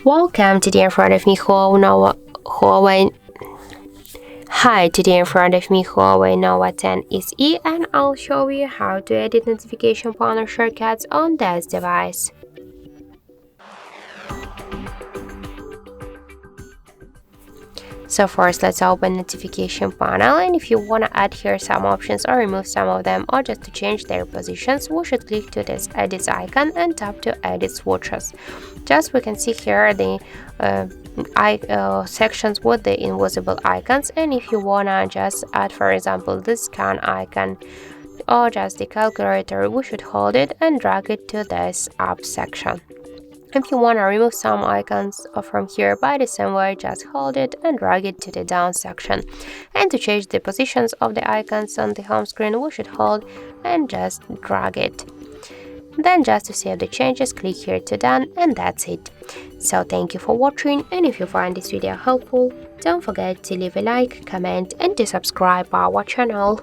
Welcome, today in front of me Huawei. Hi, today in front of me Huawei Nova 10 SE, and I'll show you how to edit notification panel shortcuts on this device. So first, let's open notification panel, and if you want to add here some options or remove some of them, or just to change their positions, we should click to this edit icon and tap to edit switches. Just we can see here the sections with the invisible icons, and if you wanna just add, for example, the scan icon or just the calculator, we should hold it and drag it to this up section. If you want to remove some icons from here by the same way, just hold it and drag it to the down section. And to change the positions of the icons on the home screen, we should hold and just drag it. Then just to save the changes, click here to done, and that's it. So thank you for watching, and if you find this video helpful, don't forget to leave a like, comment and to subscribe our channel.